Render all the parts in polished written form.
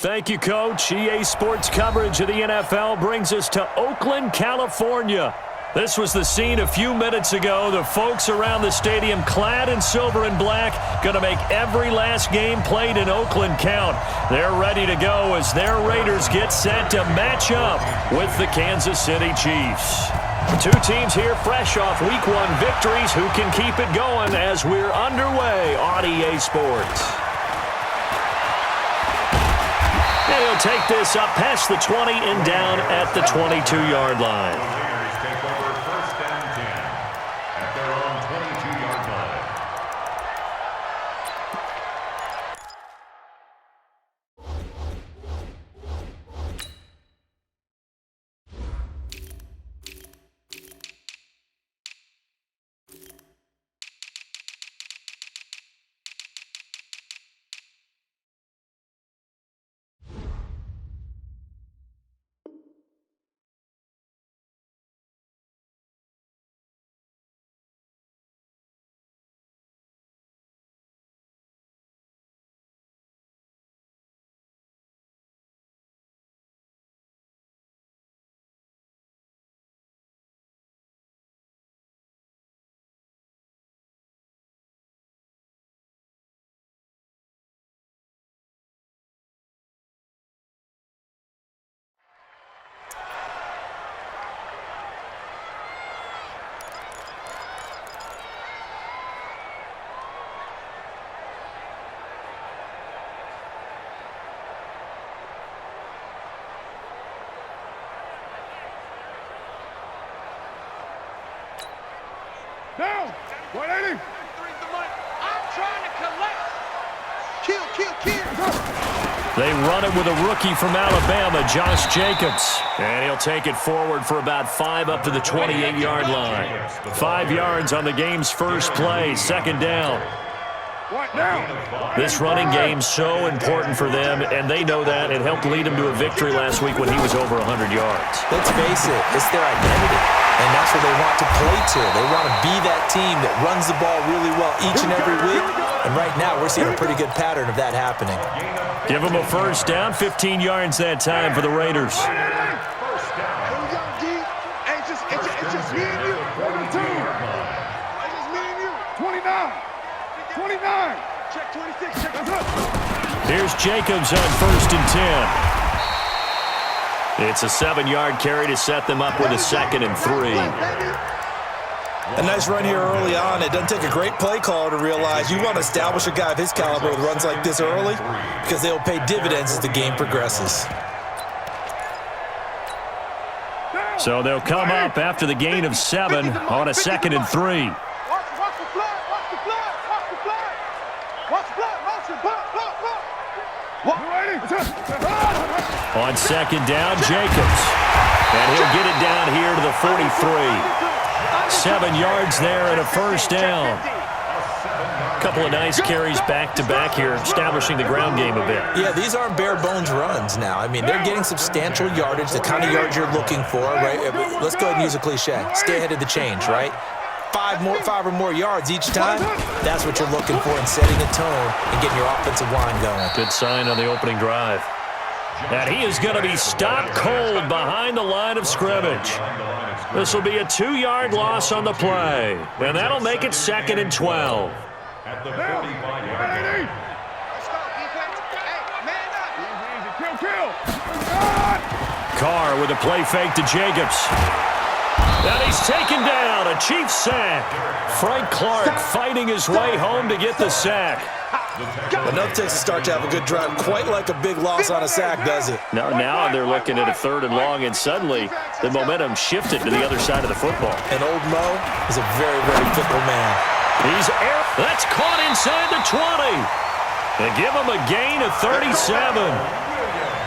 Thank you, Coach. EA Sports coverage of the NFL brings us to Oakland, California. This was the scene a few minutes ago. The folks around the stadium clad in silver and black going to make every last game played in Oakland count. They're ready to go as their Raiders get set to match up with the Kansas City Chiefs. Two teams here fresh off Week 1 victories. Who can keep it going as we're underway on EA Sports? And he'll take this up past the 20 and down at the 22-yard line. Down! 180! I'm trying to collect! Kill! They run it with a rookie from Alabama, Josh Jacobs. And he'll take it forward for about 5 up to the 28-yard line. 5 yards on the game's first play, second down. What now? This running game's so important for them, and they know that. It helped lead them to a victory last week when he was over 100 yards. Let's face it, it's their identity, and that's what they want to play to. They want to be that team that runs the ball really well each and every week, and right now we're seeing a pretty good pattern of that happening. Give them a first down, 15 yards that time for the Raiders. It's just me and you. 42. It's just me and you. 29. Check 26. Check us up. Here's Jacobs on first and 10. It's a 7-yard carry to set them up with a 2nd and 3. A nice run here early on. It doesn't take a great play caller to realize you want to establish a guy of his caliber with runs like this early because they'll pay dividends as the game progresses. So they'll come up after the gain of 7 on a 2nd and 3. On second down, Jacobs. And he'll get it down here to the 43. 7 yards there and a first down. A couple of nice carries back-to-back here, establishing the ground game a bit. Yeah, these aren't bare-bones runs now. I mean, they're getting substantial yardage, the kind of yards you're looking for, right? Let's go ahead and use a cliche. Stay ahead of the change, right? 5 or more yards each time, that's what you're looking for in setting a tone and getting your offensive line going. Good sign on the opening drive. And he is going to be stopped cold behind the line of scrimmage. This will be a 2-yard loss on the play, and that'll make it 2nd and 12. At the 45-yard line. Carr with a play fake to Jacobs. And he's taken down, a Chiefs sack. Frank Clark fighting his way home to get the sack. Enough takes a start to have a good drive. Quite like a big loss on a sack, does it? Now they're looking at a 3rd and long, and suddenly the momentum shifted to the other side of the football. And old Mo is a very, very fickle man. That's caught inside the 20. They give him a gain of 37.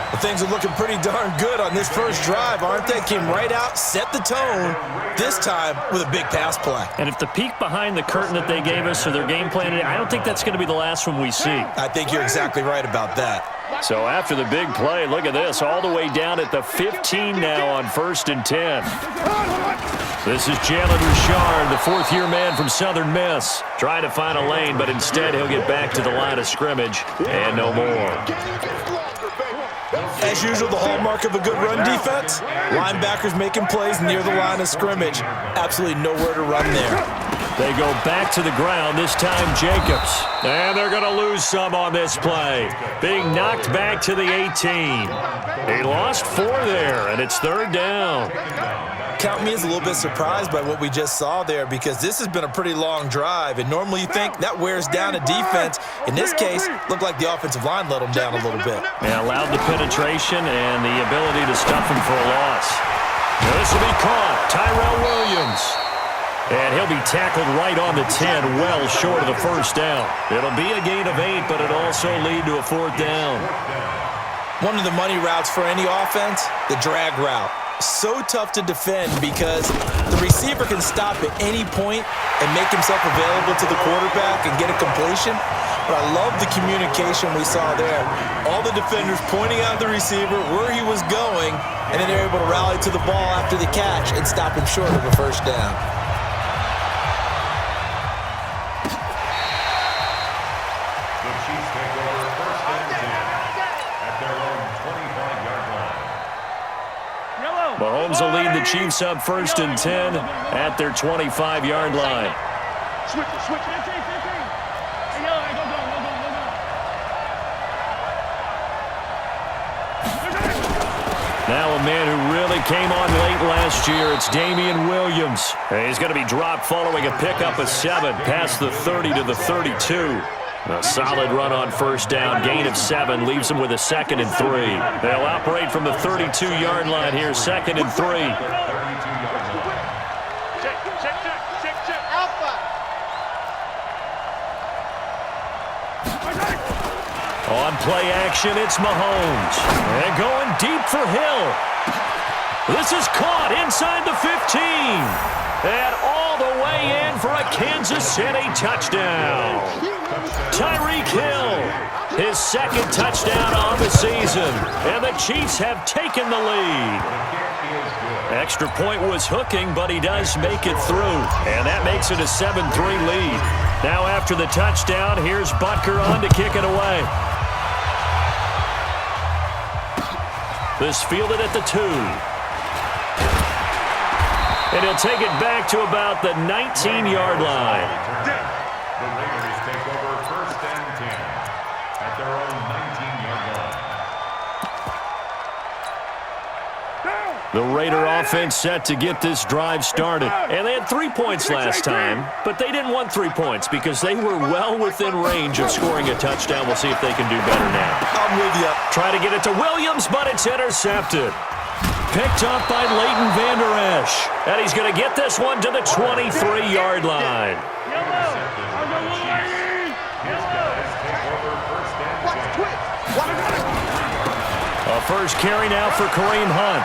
Well, things are looking pretty darn good on this first drive, aren't they? Came right out, set the tone, this time with a big pass play. And if the peek behind the curtain that they gave us or their game plan, I don't think that's going to be the last one we see. I think you're exactly right about that. So after the big play, look at this, all the way down at the 15 now on 1st and 10. This is Jalen Richard, the 4th-year man from Southern Miss. Trying to find a lane, but instead he'll get back to the line of scrimmage and no more. As usual, the hallmark of a good run defense, linebackers making plays near the line of scrimmage. Absolutely nowhere to run there. They go back to the ground, this time Jacobs. And they're going to lose some on this play. Being knocked back to the 18. He lost 4 there, and it's 3rd down. Count me as a little bit surprised by what we just saw there, because this has been a pretty long drive, and normally you think that wears down a defense. In this case, looked like the offensive line let them down a little bit. And allowed the penetration and the ability to stuff him for a loss. Now this will be caught. Tyrell Williams. And he'll be tackled right on the 10, well short of the 1st down. It'll be a gain of 8, but it'll also lead to a 4th down. One of the money routes for any offense, the drag route. So tough to defend because the receiver can stop at any point and make himself available to the quarterback and get a completion. But I love the communication we saw there. All the defenders pointing out the receiver where he was going, and then they're able to rally to the ball after the catch and stop him short of a 1st down. Mahomes will lead the Chiefs up 1st and 10 at their 25-yard line. Switch it. Now a man who really came on late last year, it's Damian Williams. And he's going to be dropped following a pickup of 7 past the 30 to the 32. A solid run on 1st down, gain of 7, leaves him with a 2nd and 3. They'll operate from the 32-yard line here, 2nd and 3. Check. Alpha. On play action, it's Mahomes. And going deep for Hill. This is caught inside the 15. And all the way in for a Kansas City touchdown. Tyreek Hill, his 2nd touchdown on the season. And the Chiefs have taken the lead. Extra point was hooking, but he does make it through. And that makes it a 7-3 lead. Now after the touchdown, here's Butker on to kick it away. This fielded at the 2. And he'll take it back to about the 19-yard line. The Raiders take over 1st and 10 at their own 19-yard line. The Raider offense set to get this drive started. And they had 3 points last time, but they didn't want 3 points because they were well within range of scoring a touchdown. We'll see if they can do better now. I'm with you. Try to get it to Williams, but it's intercepted. Picked up by Leighton Vander Esch. And he's going to get this one to the 23-yard line. A first carry now for Kareem Hunt.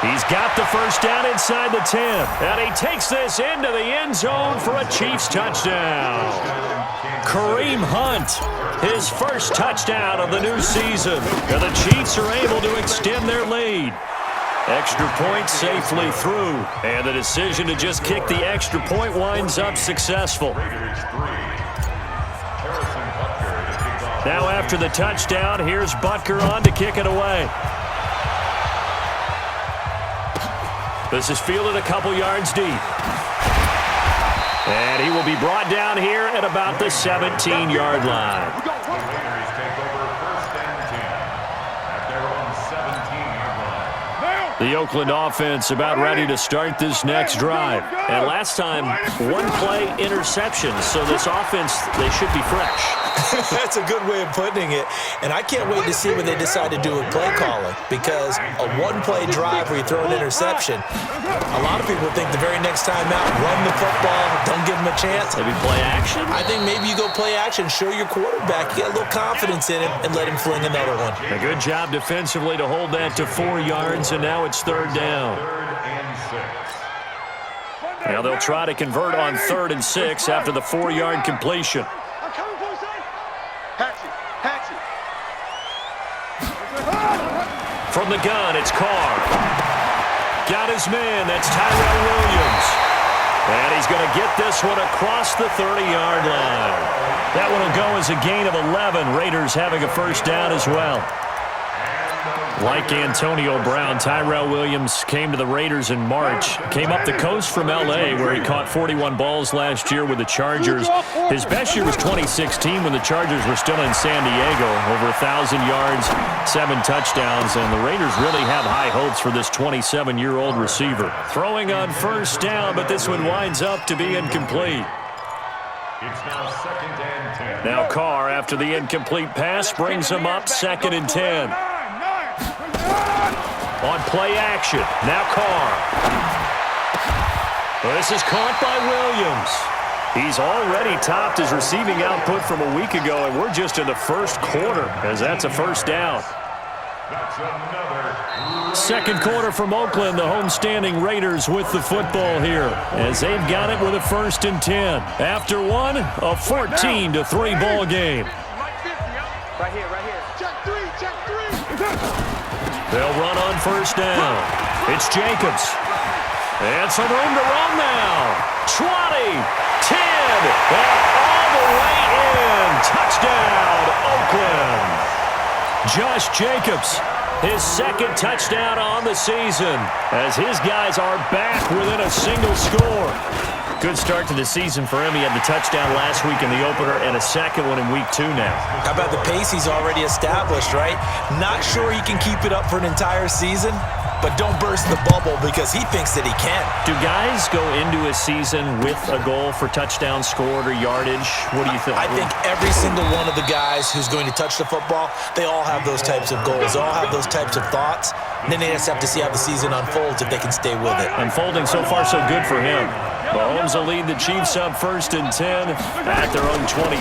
He's got the 1st down inside the 10. And he takes this into the end zone for a Chiefs touchdown. Kareem Hunt, his 1st touchdown of the new season. And the Chiefs are able to extend their lead. Extra point safely through. And the decision to just kick the extra point winds up successful. Now after the touchdown, here's Butker on to kick it away. This is fielded a couple yards deep. And he will be brought down here at about the 17-yard line. The Raiders take over 1st and 10 at their own 17-yard line. The Oakland offense about ready to start this next drive. And last time, 1-play interception. So this offense, they should be fresh. That's a good way of putting it. And I can't wait to see what they decide to do with play calling, because a 1-play drive where you throw an interception, a lot of people think the very next time out, run the football, don't give him a chance. Maybe play action? I think maybe you go play action, show your quarterback, get a little confidence in him, and let him fling another one. A good job defensively to hold that to 4 yards, and now it's 3rd down. 3rd and 6. Now they'll try to convert on 3rd and 6 after the 4-yard completion. From the gun, it's Carr. Got his man, that's Tyrell Williams. And he's going to get this one across the 30-yard line. That one will go as a gain of 11. Raiders having a 1st down as well. And Like Antonio Brown, Tyrell Williams came to the Raiders in March. Came up the coast from L.A., where he caught 41 balls last year with the Chargers. His best year was 2016 when the Chargers were still in San Diego. Over 1,000 yards, 7 touchdowns, and the Raiders really have high hopes for this 27-year-old receiver. Throwing on first down, but this one winds up to be incomplete. It's now 2nd and 10. Now Carr, after the incomplete pass, brings him up 2nd and 10. On play action, now Carr. This is caught by Williams. He's already topped his receiving output from a week ago, and we're just in the first quarter, as that's a first down. That's another. Second quarter from Oakland, the homestanding Raiders with the football here, as they've got it with a 1st and 10. After one, a 14-3 ball game. Right here, right here. Check 3, check 3. They'll run on first down. It's Jacobs. And some room to run now. 20, 10, and all the way in. Touchdown, Oakland. Josh Jacobs, his 2nd touchdown on the season, as his guys are back within a single score. Good start to the season for him. He had the touchdown last week in the opener and a 2nd one in week 2 now. How about the pace he's already established, right? Not sure he can keep it up for an entire season, but don't burst the bubble because he thinks that he can. Do guys go into a season with a goal for touchdown scored or yardage? What do you think? I think every single one of the guys who's going to touch the football, they all have those types of goals. They all have those types of thoughts. And then they just have to see how the season unfolds if they can stay with it. Unfolding so far so good for him. Mahomes will lead the Chiefs up 1st and 10 at their own 23.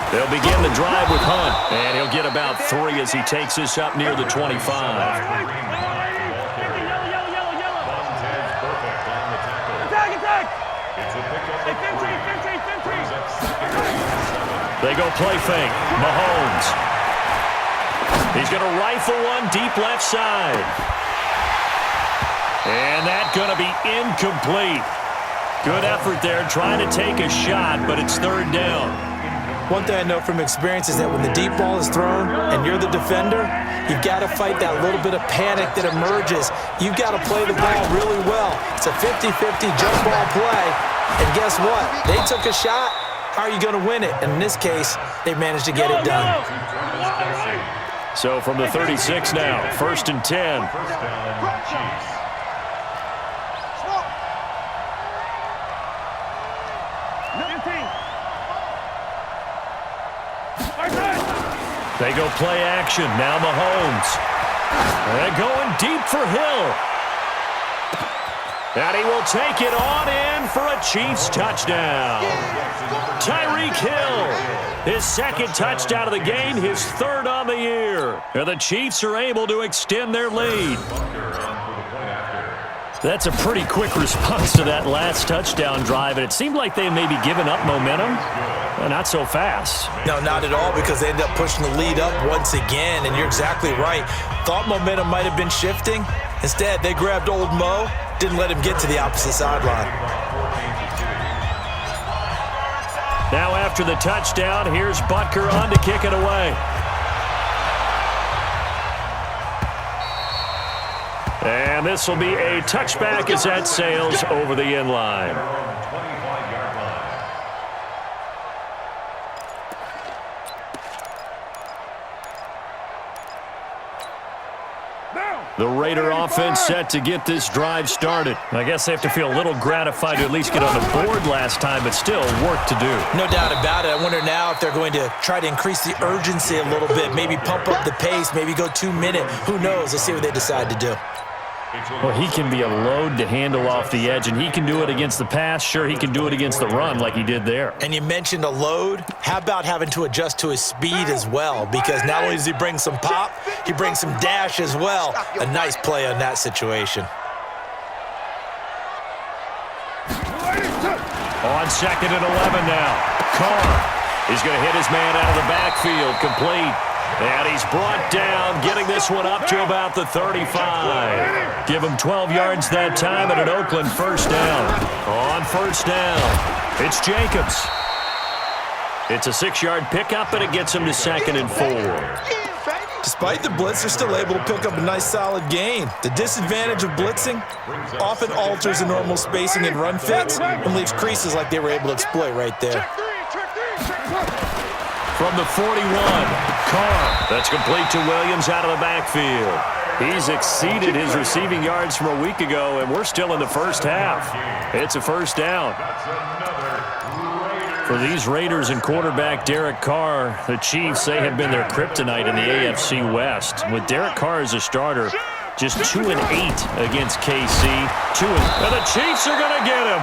They'll begin the drive with Hunt, and he'll get about 3 as he takes this up near the 25. They go play fake. Mahomes. He's going to rifle one deep left side. And that's going to be incomplete. Good effort there, trying to take a shot, but it's 3rd down. One thing I know from experience is that when the deep ball is thrown and you're the defender, you've got to fight that little bit of panic that emerges. You've got to play the ball really well. It's a 50-50 jump ball play. And guess what? They took a shot. How are you going to win it? And in this case, they managed to get it done. So from the 36 now, 1st and 10. First down, Chiefs. They go play action. Now Mahomes. And going deep for Hill. And he will take it on in for a Chiefs touchdown. Tyreek Hill, his 2nd touchdown of the game, his 3rd on the year. And the Chiefs are able to extend their lead. That's a pretty quick response to that last touchdown drive, and it seemed like they may be giving up momentum. Not so fast. No, not at all, because they end up pushing the lead up once again, and you're exactly right. Thought momentum might have been shifting. Instead, they grabbed old Mo, didn't let him get to the opposite sideline. Now after the touchdown, here's Butker on to kick it away. And this will be a touchback as that sails over the end line. The Raider offense set to get this drive started. I guess they have to feel a little gratified to at least get on the board last time, but still work to do. No doubt about it. I wonder now if they're going to try to increase the urgency a little bit, maybe pump up the pace, maybe go 2-minute. Who knows? Let's see what they decide to do. Well, he can be a load to handle off the edge, and he can do it against the pass. Sure, he can do it against the run like he did there. And you mentioned a load. How about having to adjust to his speed as well? Because not only does he bring some pop, he brings some dash as well. A nice play on that situation. On 2nd and 11 now. Carr is going to hit his man out of the backfield. Complete. And he's brought down, getting this one up to about the 35. Give him 12 yards that time at an Oakland 1st down. On 1st down, it's Jacobs. It's a 6-yard pickup, and it gets him to 2nd and 4. Despite the blitz, they're still able to pick up a nice solid gain. The disadvantage of blitzing often alters the normal spacing and run fits and leaves creases like they were able to exploit right there. From the 41, Carr. That's complete to Williams out of the backfield. He's exceeded his receiving yards from a week ago, and we're still in the first half. It's a first down. For these Raiders and quarterback Derek Carr, the Chiefs, they have been their kryptonite in the AFC West. With Derek Carr as a starter, just 2-8 against KC. And the Chiefs are going to get him.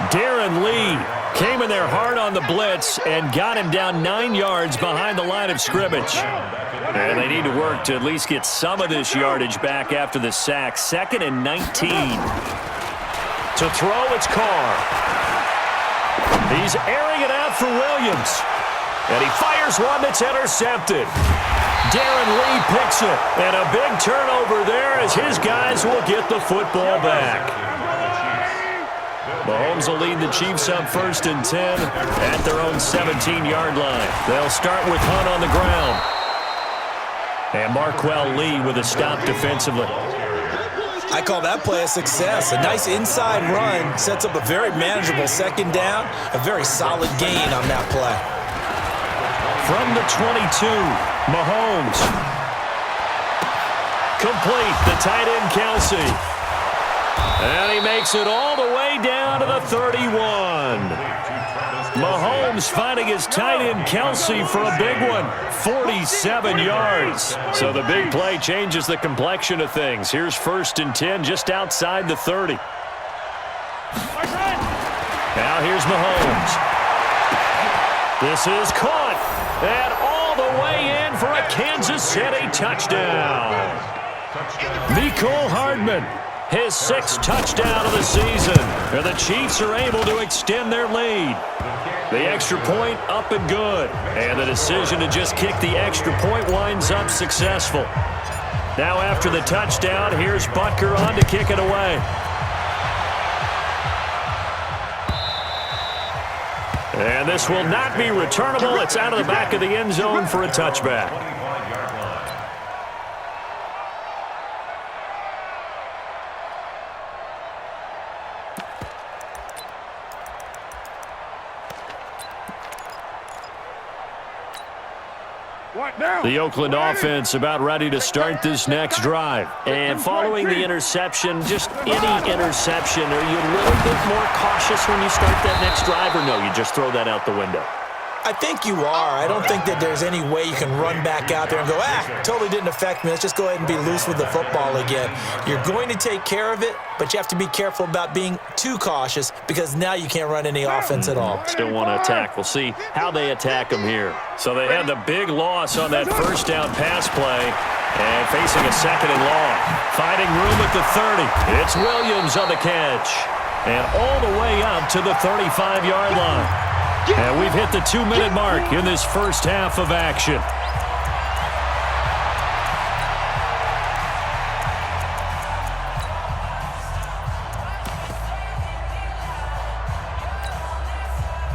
Darren Lee came in there hard on the blitz and got him down 9 yards behind the line of scrimmage. And they need to work to at least get some of this yardage back after the sack. 2nd and 19. To throw, it's Carr. He's airing it out for Williams. And he fires one that's intercepted. Darren Lee picks it. And a big turnover there as his guys will get the football back. Mahomes will lead the Chiefs up 1st and 10 at their own 17-yard line. They'll start with Hunt on the ground. And Marquell Lee with a stop defensively. I call that play a success. A nice inside run sets up a very manageable 2nd down. A very solid gain on that play. From the 22, Mahomes. Complete, the tight end Kelsey. And he makes it all the way down to the 31. Mahomes finding his tight end Kelsey for a big one. 47 yards. So the big play changes the complexion of things. Here's 1st and 10 just outside the 30. Now here's Mahomes. This is caught. And all the way in for a Kansas City touchdown. Mecole Hardman. His 6th touchdown of the season. And the Chiefs are able to extend their lead. The extra point up and good. And the decision to just kick the extra point winds up successful. Now after the touchdown, here's Butker on to kick it away. And this will not be returnable. It's out of the back of the end zone for a touchback. The Oakland offense about ready to start this next drive. And following the interception, just any interception, are you a little bit more cautious when you start that next drive, or no, you just throw that out the window? I think you are. I don't think that there's any way you can run back out there and go, totally didn't affect me. Let's just go ahead and be loose with the football again. You're going to take care of it, but you have to be careful about being too cautious because now you can't run any offense at all. Still want to attack. We'll see how they attack them here. So they had the big loss on that 1st down pass play and facing a 2nd and long. Finding room at the 30. It's Williams on the catch. And all the way up to the 35-yard line. And we've hit the 2-minute mark in this first half of action.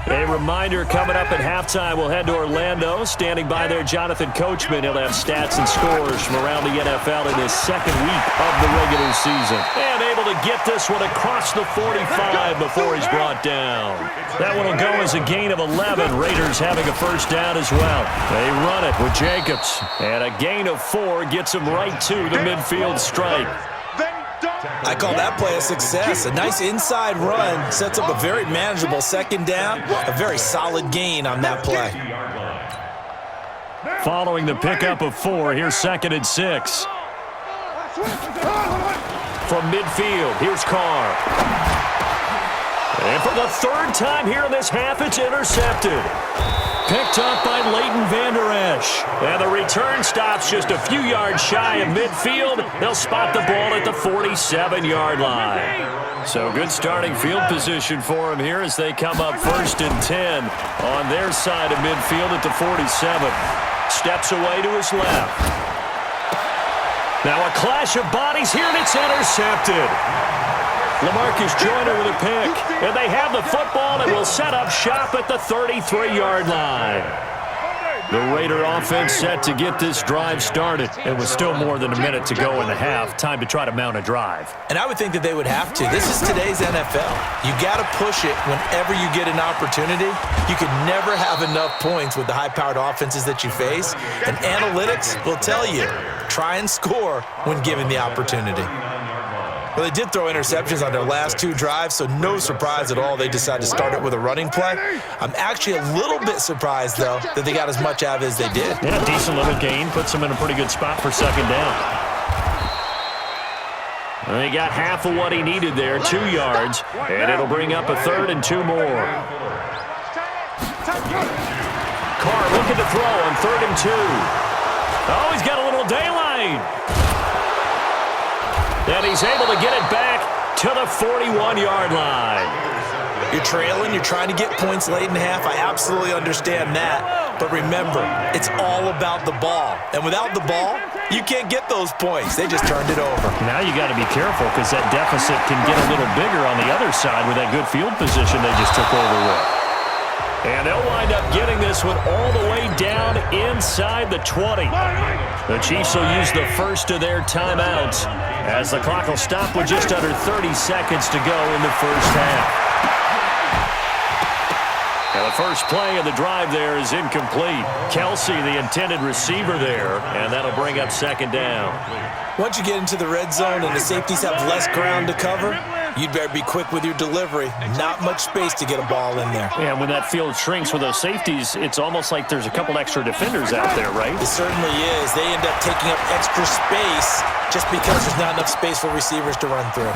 A reminder coming up at halftime, we'll head to Orlando. Standing by there, Jonathan Coachman. He'll have stats and scores from around the NFL in his 2nd week of the regular season. And able to get this one across the 45 before he's brought down. That one will go as a gain of 11. Raiders having a 1st down as well. They run it with Jacobs. And a gain of 4 gets him right to the midfield stripe. I call that play a success. A nice inside run sets up a very manageable 2nd down. A very solid gain on that play. Following the pickup of 4, here's 2nd and 6. From midfield, here's Carr. And for the 3rd time here in this half, it's intercepted. Picked up by Leighton Vander Esch. And the return stops just a few yards shy of midfield. They'll spot the ball at the 47-yard line. So good starting field position for him here as they come up 1st and 10 on their side of midfield at the 47. Steps away to his left. Now a clash of bodies here, and it's intercepted. LaMarcus Joyner with a pick, and they have the football and will set up shop at the 33-yard line. The Raider offense set to get this drive started. It was still more than a minute to go in the half. Time to try to mount a drive. And I would think that they would have to. This is today's NFL. You got to push it whenever you get an opportunity. You can never have enough points with the high-powered offenses that you face. And analytics will tell you, try and score when given the opportunity. Well, they did throw interceptions on their last 2 drives, so no surprise at all they decided to start it with a running play. I'm actually a little bit surprised, though, that they got as much out of it as they did. Yeah, decent little gain. Puts them in a pretty good spot for second down. And he got half of what he needed there, 2 yards, and it'll bring up a 3rd and 2 more. Carr looking to throw on 3rd and 2. Oh, he's got a little daylight. And he's able to get it back to the 41-yard line. You're trailing, you're trying to get points late in half. I absolutely understand that. But remember, it's all about the ball. And without the ball, you can't get those points. They just turned it over. Now you got to be careful because that deficit can get a little bigger on the other side with that good field position they just took over with. And they'll wind up getting this one all the way down inside the 20. The Chiefs will use the first of their timeouts as the clock will stop with just under 30 seconds to go in the first half. Now the first play of the drive there is incomplete. Kelsey, the intended receiver there, and that'll bring up second down. Once you get into the red zone and the safeties have less ground to cover, you'd better be quick with your delivery. Not much space to get a ball in there. Yeah, when that field shrinks with those safeties, it's almost like there's a couple extra defenders out there, right? It certainly is. They end up taking up extra space just because there's not enough space for receivers to run through.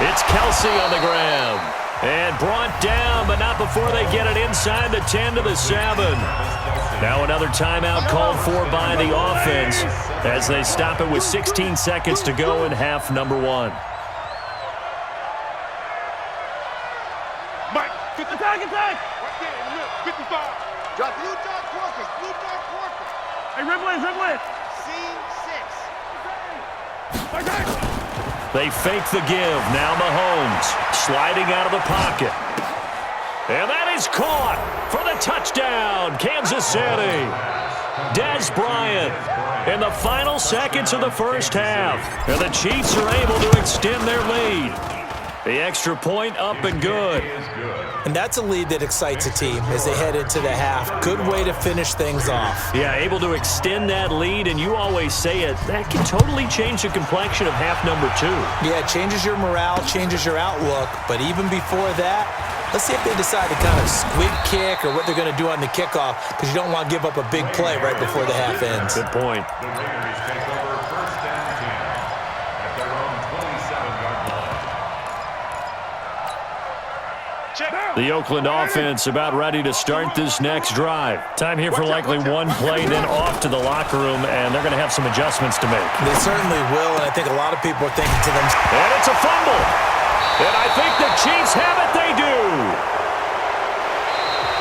It's Kelsey on the ground. And brought down, but not before they get it inside the 10 to the 7. Now another timeout called for by the offense as they stop it with 16 seconds to go in half number 1. Mike, attack! Right there in the middle, 55. Blue dot Quarkers. Hey, Riblin. Scene 6. Okay. They fake the give. Now Mahomes sliding out of the pocket. And that is caught for the touchdown, Kansas City. Dez Bryant in the final seconds of the first half. And the Chiefs are able to extend their lead. The extra point up and good. And that's a lead that excites a team as they head into the half. Good way to finish things off. Yeah, able to extend that lead, and you always say it, that can totally change the complexion of half number 2. Yeah, it changes your morale, changes your outlook. But even before that, let's see if they decide to kind of squib kick or what they're going to do on the kickoff, because you don't want to give up a big play right before the half ends. Good point. The Raiders take over 1st and 10 at their own 27-yard line. The Oakland offense about ready to start this next drive. Time here for likely one play, then off to the locker room, and they're going to have some adjustments to make. They certainly will, and I think a lot of people are thinking to themselves, And it's a fumble. And I think the Chiefs have it. They do.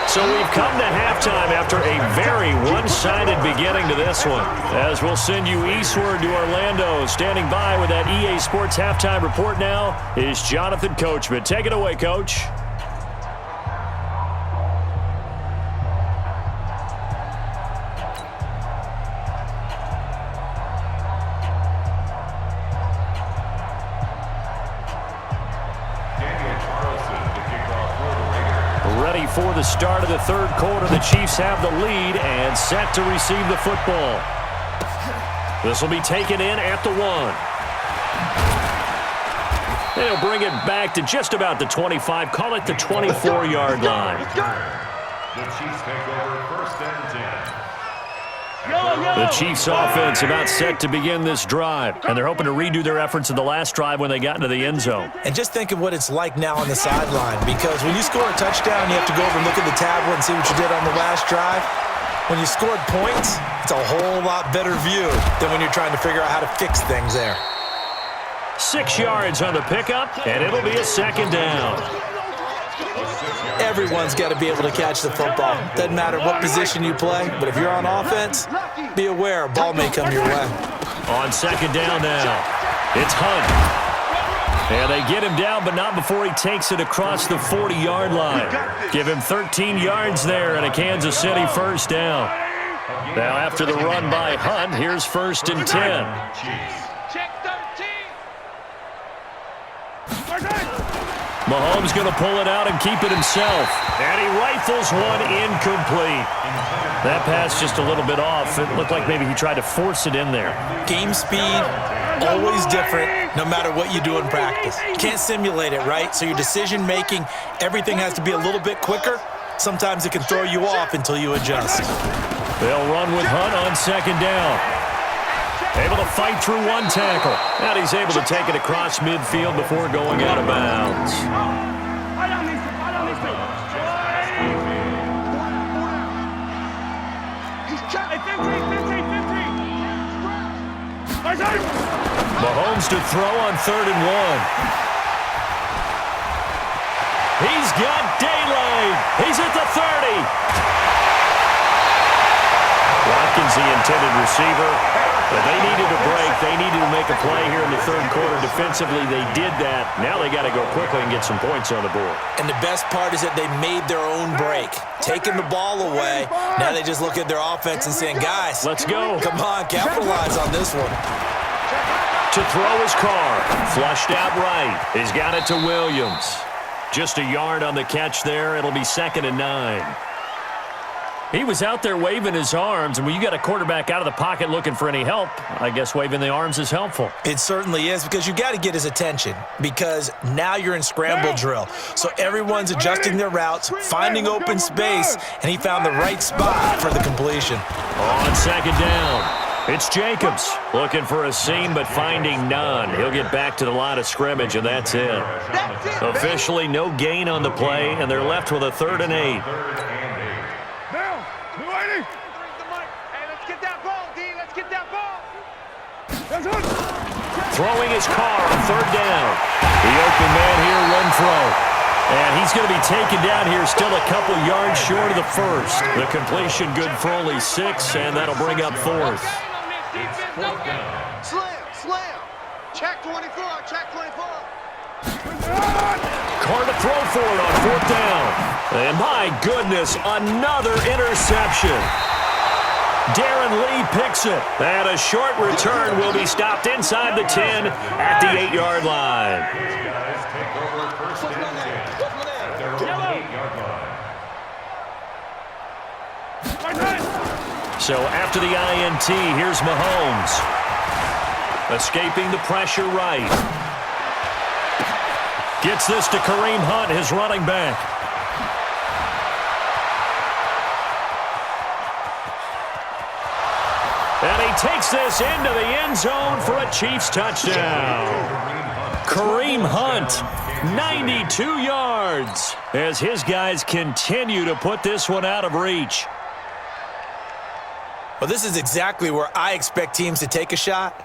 So we've come to halftime after a very one-sided beginning to this one. As we'll send you eastward to Orlando. Standing by with that EA Sports halftime report now is Jonathan Coachman. Take it away, Coach. For the start of the third quarter, the Chiefs have the lead and set to receive the football. This will be taken in at the 1. They'll bring it back to just about the 25, call it the 24-yard line. The Chiefs take over 1st and 10. The Chiefs offense about set to begin this drive, and they're hoping to redo their efforts in the last drive when they got into the end zone. and just think of what it's like now on the sideline, because when you score a touchdown, you have to go over and look at the tablet and see what you did on the last drive. When you scored points, it's a whole lot better view than when you're trying to figure out how to fix things there. 6 yards on the pickup, and it'll be a second down. Everyone's got to be able to catch the football. Doesn't matter what position you play, but if you're on offense, be aware a ball may come your way. On second down now, it's Hunt. And they get him down, but not before he takes it across the 40-yard line. Give him 13 yards there and a Kansas City first down. Now after the run by Hunt, here's 1st and 10. Check 13. Mahomes going to pull it out and keep it himself. And he rifles one incomplete. That pass just a little bit off. It looked like maybe he tried to force it in there. Game speed, always different, no matter what you do in practice. You can't simulate it, right? So your decision-making, everything has to be a little bit quicker. Sometimes it can throw you off until you adjust. They'll run with Hunt on 2nd down. Able to fight through one tackle. And he's able to take it across midfield before going out of bounds. Mahomes to throw on 3rd and 1. He's got daylight. He's at the 30. Watkins, the intended receiver. But they needed a break. They needed to make a play here in the 3rd quarter. Defensively, they did that. Now they got to go quickly and get some points on the board. And the best part is that they made their own break. Taking the ball away, now they just look at their offense and saying, guys, let's go. Come on, capitalize on this one. To throw his car. Flushed out right. He's got it to Williams. Just a yard on the catch there. It'll be 2nd and 9. He was out there waving his arms, and when you got a quarterback out of the pocket looking for any help, I guess waving the arms is helpful. It certainly is, because you got to get his attention, because now you're in scramble drill. So everyone's adjusting their routes, finding open space, and he found the right spot for the completion. On 2nd down, it's Jacobs looking for a seam but finding none. He'll get back to the line of scrimmage, and that's it. Officially no gain on the play, and they're left with a 3rd and 8. Throwing his car on 3rd down. The open man here, run throw. And he's going to be taken down here, still a couple yards short of the 1st. The completion good for only 6, and that'll bring up 4th. Slam. Check 24, check 24. Carr to throw for it on 4th down. And my goodness, another interception. Darren Lee picks it. And a short return will be stopped inside the 10 at the 8-yard line. So after the INT, here's Mahomes. Escaping the pressure right. Gets this to Kareem Hunt, his running back. And he takes this into the end zone for a Chiefs touchdown. Kareem Hunt, 92 yards, as his guys continue to put this one out of reach. Well, this is exactly where I expect teams to take a shot.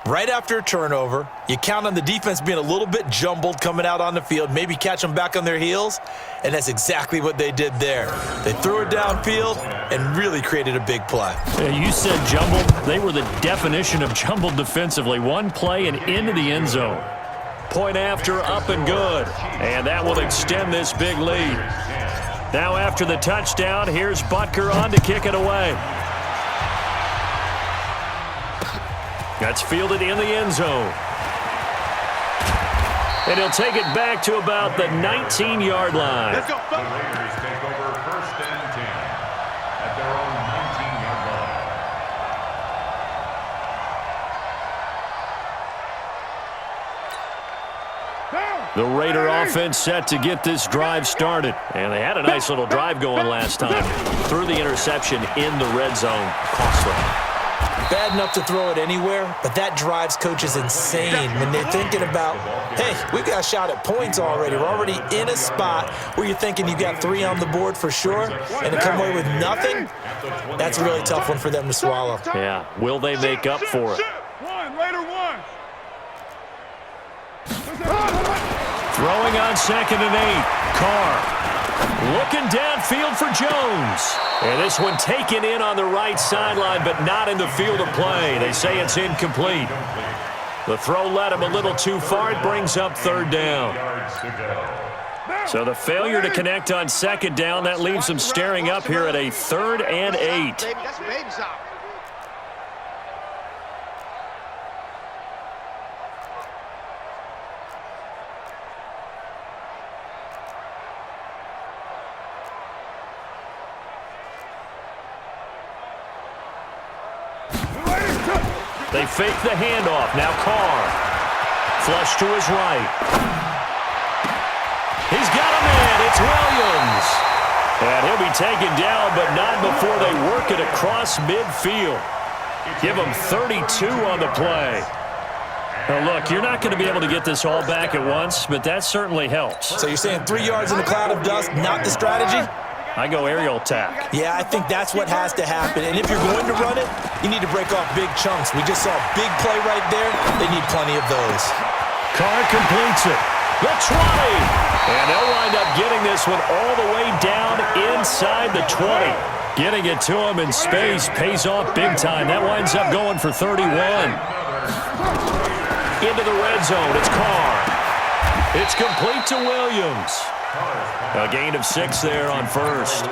Right after a turnover, you count on the defense being a little bit jumbled coming out on the field, maybe catch them back on their heels, and that's exactly what they did there. They threw it downfield and really created a big play. Yeah, you said jumbled. They were the definition of jumbled defensively. One play and into the end zone. Point after, up and good. And that will extend this big lead. Now after the touchdown, here's Butker on to kick it away. That's fielded in the end zone. And he'll take it back to about the 19-yard line. Let's go. The Raiders take over 1st and 10 at their own 19-yard line. The Raider offense set to get this drive started. And they had a nice little drive going last time. Threw the interception in the red zone. Costly. Bad enough to throw it anywhere, but that drives coaches insane when they're thinking about, hey, we got a shot at points already. We're already in a spot where you're thinking you got 3 on the board for sure, and to come away with nothing, that's a really tough one for them to swallow. Yeah, will they make up for it? Throwing on 2nd and 8. Carr looking downfield for Jones. And this one taken in on the right sideline, but not in the field of play. They say it's incomplete. The throw led him a little too far. It brings up 3rd down. So the failure to connect on second down, that leaves them staring up here at a 3rd and 8. That's baby stop. They fake the handoff. Now Carr. Flush to his right. He's got a man. It's Williams. And he'll be taken down, but not before they work it across midfield. Give him 32 on the play. Now, look, you're not going to be able to get this all back at once, but that certainly helps. So you're saying 3 yards in a cloud of dust, not the strategy? I go aerial attack. Yeah, I think that's what has to happen. And if you're going to run it, you need to break off big chunks. We just saw a big play right there. They need plenty of those. Carr completes it. The 20. And they'll wind up getting this one all the way down inside the 20. Getting it to him in space pays off big time. That winds up going for 31. Into the red zone. It's Carr. It's complete to Williams. A gain of 6 there on first.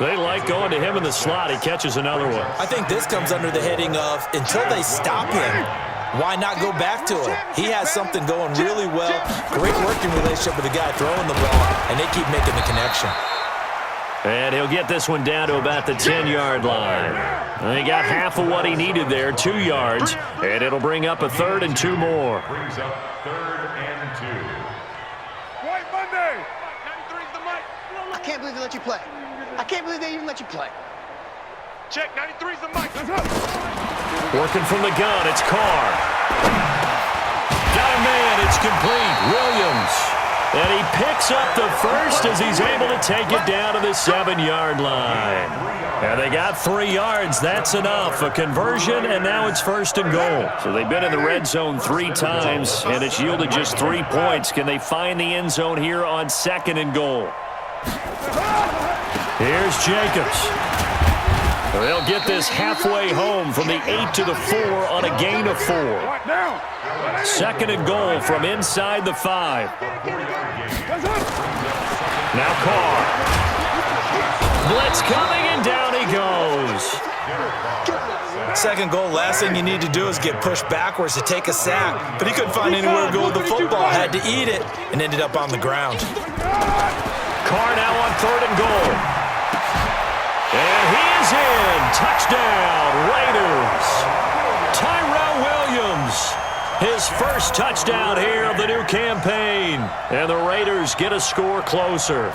They like going to him in the slot. He catches another one. I think this comes under the heading of until they stop him, why not go back to him? He has something going really well. Great working relationship with the guy throwing the ball, and they keep making the connection. And he'll get this one down to about the 10-yard line. And he got half of what he needed there, 2 yards, and it'll bring up a 3rd and 2 more. Brings up 3rd and 2. White Monday. 93's the mic. I can't believe they let you play. I can't believe they even let you play. Check, 93's the mic. Working from the gun, it's Carr. Got a man, it's complete. Williams. And he picks up the first as he's able to take it down to the 7-yard line. And they got 3 yards. That's enough. A conversion, and now it's 1st and goal. So they've been in the red zone 3 times, and it's yielded just 3 points. Can they find the end zone here on 2nd and goal? Here's Jacobs. They'll get this halfway home from the 8 to the 4 on a gain of 4. 2nd and goal from inside the 5. Now Carr. Blitz coming, and down he goes. 2nd goal, last thing you need to do is get pushed backwards to take a sack. But he couldn't find anywhere to go with the football, had to eat it, and ended up on the ground. Carr now on 3rd and goal. And he is in. Touchdown, Raiders. Tyrell Williams. His first touchdown here of the new campaign. And the Raiders get a score closer.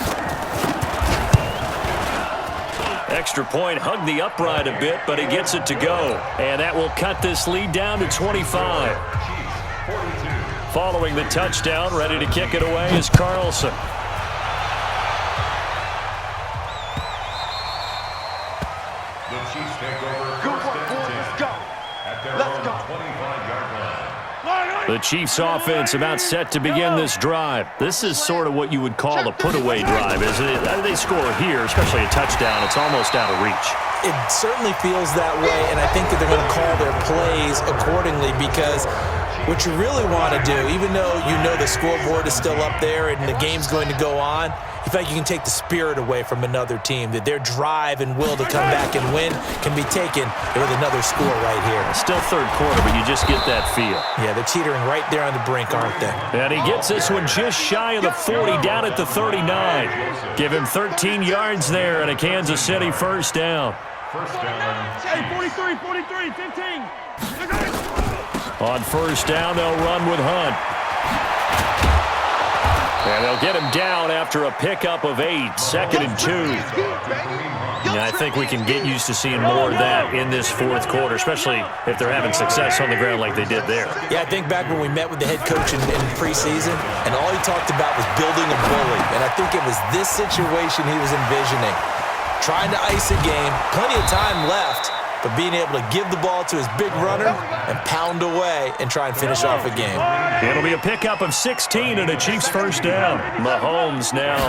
Extra point hugged the upright a bit, but he gets it to go. And that will cut this lead down to 25. Following the touchdown, ready to kick it away is Carlson. The Chiefs offense about set to begin this drive. This is sort of what you would call a put-away drive, isn't it? They score here, especially a touchdown. It's almost out of reach. It certainly feels that way, and I think that they're going to call their plays accordingly because what you really want to do, even though you know the scoreboard is still up there and the game's going to go on, you feel like you can take the spirit away from another team, that their drive and will to come back and win can be taken with another score right here. Still 3rd quarter, but you just get that feel. Yeah, they're teetering right there on the brink, aren't they? And he gets this one just shy of the 40, down at the 39. Give him 13 yards there and a Kansas City 1st down. Hey, 43, 43, 15. On 1st down, they'll run with Hunt. And they'll get him down after a pickup of 8, 2nd and 2. Yeah, I think we can get used to seeing more of that in this 4th quarter, especially if they're having success on the ground like they did there. Yeah, I think back when we met with the head coach in preseason, and all he talked about was building a bully. And I think it was this situation he was envisioning. Trying to ice a game, plenty of time left, but being able to give the ball to his big runner and pound away and try and finish off a game. It'll be a pickup of 16 and a Chiefs 1st down. Mahomes now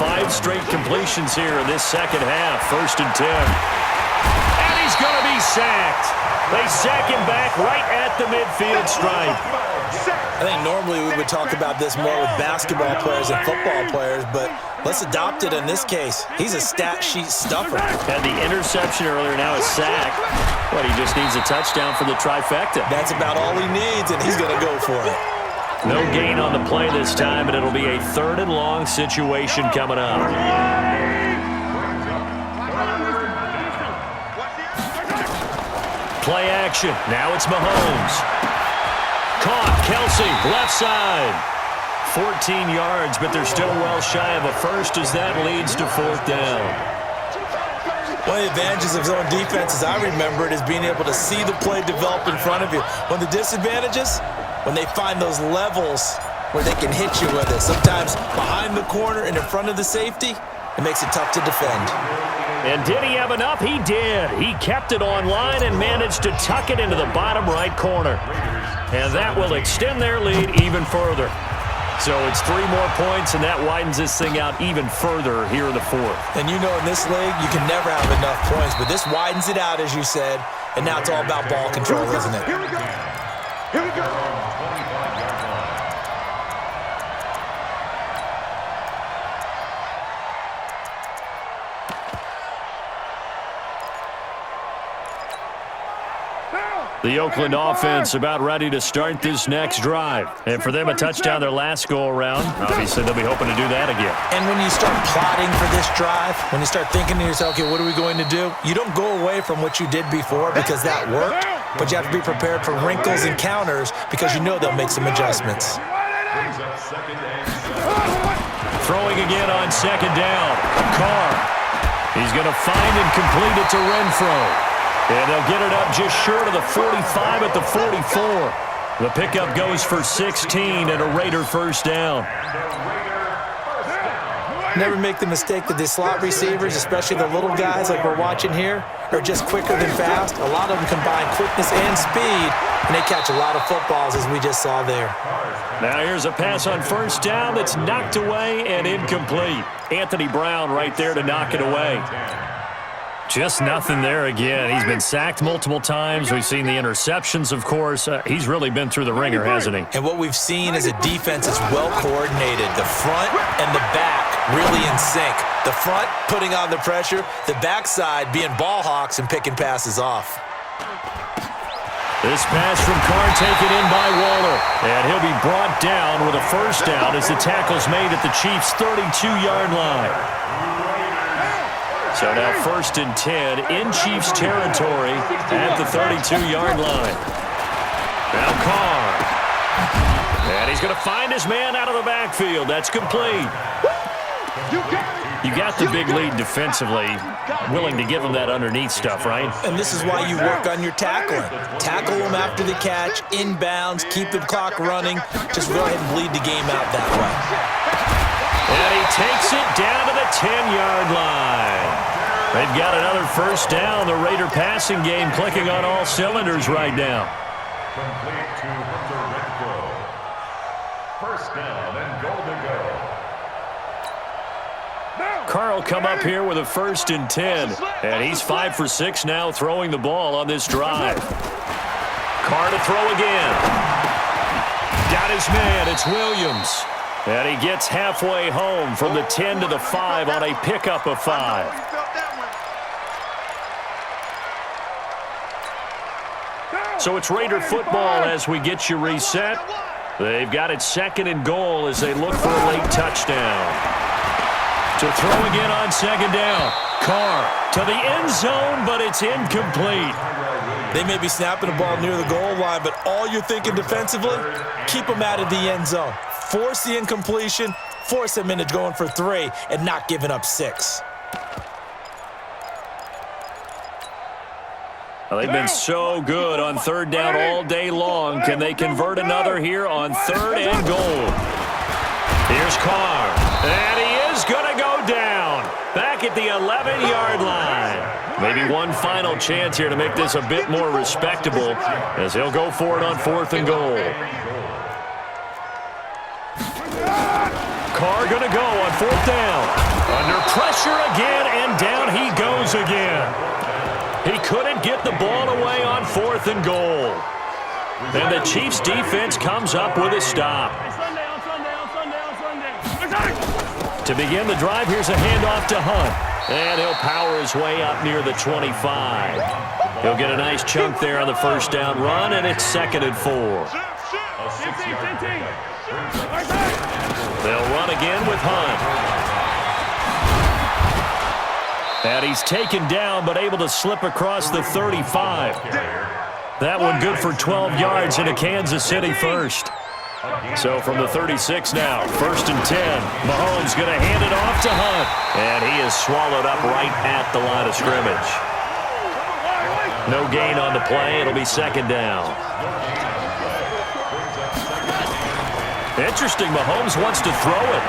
5 straight completions here in this 2nd half, 1st and 10. And he's going to be sacked. They sack him back right at the midfield stripe. I think normally we would talk about this more with basketball players and football players, but let's adopt it in this case. He's a stat sheet stuffer. Had the interception earlier, now a sack. But he just needs a touchdown for the trifecta. That's about all he needs, and he's going to go for it. No gain on the play this time, and it'll be a 3rd and long situation coming up. Play action. Now it's Mahomes. Caught. Kelsey, left side. 14 yards, but they're still well shy of a first as that leads to 4th down. One of the advantages of zone defense, as I remember it, is being able to see the play develop in front of you. One of the disadvantages, when they find those levels where they can hit you with it. Sometimes behind the corner and in front of the safety, it makes it tough to defend. And did he have enough? He did. He kept it on line and managed to tuck it into the bottom right corner. And that will extend their lead even further. So it's 3 more points, and that widens this thing out even further here in the 4th. And you know in this league, you can never have enough points, but this widens it out, as you said, and now it's all about ball control, isn't it? Here we go. Here we go. The Oakland offense about ready to start this next drive. And for them, a touchdown their last go-around. Obviously, they'll be hoping to do that again. And when you start plotting for this drive, when you start thinking to yourself, okay, what are we going to do? You don't go away from what you did before because that worked, but you have to be prepared for wrinkles and counters because you know they'll make some adjustments. Throwing again on 2nd down. Carr. He's going to find and complete it to Renfro. And they'll get it up just short of the 45 at the 44. The pickup goes for 16 and a Raider 1st down. Never make the mistake that the slot receivers, especially the little guys like we're watching here, are just quicker than fast. A lot of them combine quickness and speed, and they catch a lot of footballs, as we just saw there. Now here's a pass on 1st down that's knocked away and incomplete. Anthony Brown right there to knock it away. Just nothing there again. He's been sacked multiple times. We've seen the interceptions, of course. He's really been through the ringer, hasn't he? And what we've seen is a defense that's well coordinated. The front and the back really in sync. The front putting on the pressure, the backside being ball hawks and picking passes off. This pass from Carr taken in by Waller. And he'll be brought down with a 1st down as the tackle's made at the Chiefs' 32-yard line. So now 1st and 10 in Chiefs territory at the 32-yard line. Now Carr. And he's going to find his man out of the backfield. That's complete. You got the big lead defensively. Willing to give him that underneath stuff, right? And this is why you work on your tackling. Tackle them after the catch, inbounds, keep the clock running. Just go ahead and bleed the game out that way. And he takes it down to the 10-yard line. They've got another 1st down. The Raider passing game clicking on all cylinders right now. Complete to Hunter Renfro. 1st down and goal to go. Carr will come up here with a 1st and 10. And he's 5 for 6 now throwing the ball on this drive. Carr to throw again. Got his man. It's Williams. And he gets halfway home from the 10 to the 5 on a pickup of 5. So it's Raider football as we get you reset. They've got it 2nd and goal as they look for a late touchdown. To throw again on 2nd down. Carr to the end zone, but it's incomplete. They may be snapping the ball near the goal line, but all you're thinking defensively, keep them out of the end zone. Force the incompletion, force them into going for 3, and not giving up 6. Well, they've been so good on 3rd down all day long. Can they convert another here on 3rd and goal? Here's Carr. And he is going to go down. Back at the 11-yard line. Maybe one final chance here to make this a bit more respectable as he'll go for it on 4th and goal. Carr going to go on 4th down. Under pressure again, and down he goes again. He couldn't get the ball away on 4th and goal. And the Chiefs defense comes up with a stop. To begin the drive, here's a handoff to Hunt. And he'll power his way up near the 25. He'll get a nice chunk there on the first down run, and it's 2nd and 4. They'll run again with Hunt. And he's taken down, but able to slip across the 35. That one good for 12 yards and a Kansas City first. So from the 36 now, 1st and 10. Mahomes going to hand it off to Hunt. And he is swallowed up right at the line of scrimmage. No gain on the play. It'll be 2nd down. Interesting, Mahomes wants to throw it.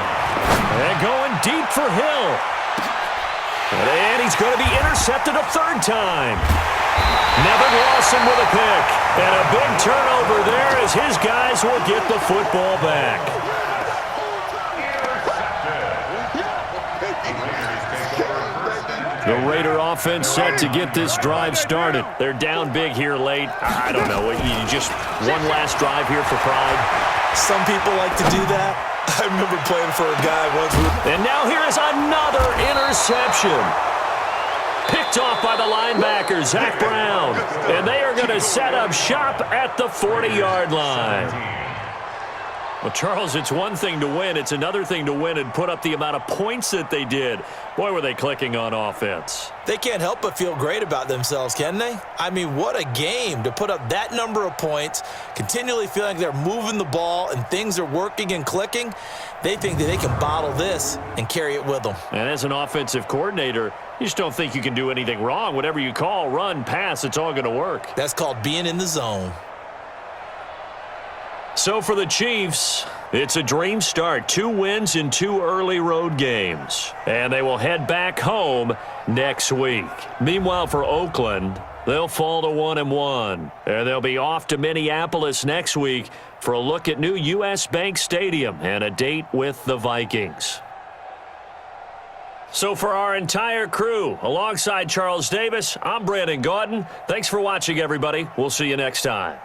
And going deep for Hill. And he's going to be intercepted a 3rd time. Nevin Lawson with a pick. And a big turnover there as his guys will get the football back. The Raider offense set to get this drive started. They're down big here late. I don't know. You just one last drive here for pride. Some people like to do that. I remember playing for a guy once. And now here is another interception. Picked off by the linebacker, Zach Brown. And they are going to set up shop at the 40-yard line. Well, Charles, it's one thing to win. It's another thing to win and put up the amount of points that they did. Boy, were they clicking on offense. They can't help but feel great about themselves, can they? I mean, what a game to put up that number of points, continually feeling like they're moving the ball and things are working and clicking. They think that they can bottle this and carry it with them. And as an offensive coordinator, you just don't think you can do anything wrong. Whatever you call, run, pass, it's all going to work. That's called being in the zone. So for the Chiefs, it's a dream start. 2 wins in 2 early road games. And they will head back home next week. Meanwhile, for Oakland, they'll fall to 1-1. And they'll be off to Minneapolis next week for a look at new U.S. Bank Stadium and a date with the Vikings. So for our entire crew, alongside Charles Davis, I'm Brandon Gaudin. Thanks for watching, everybody. We'll see you next time.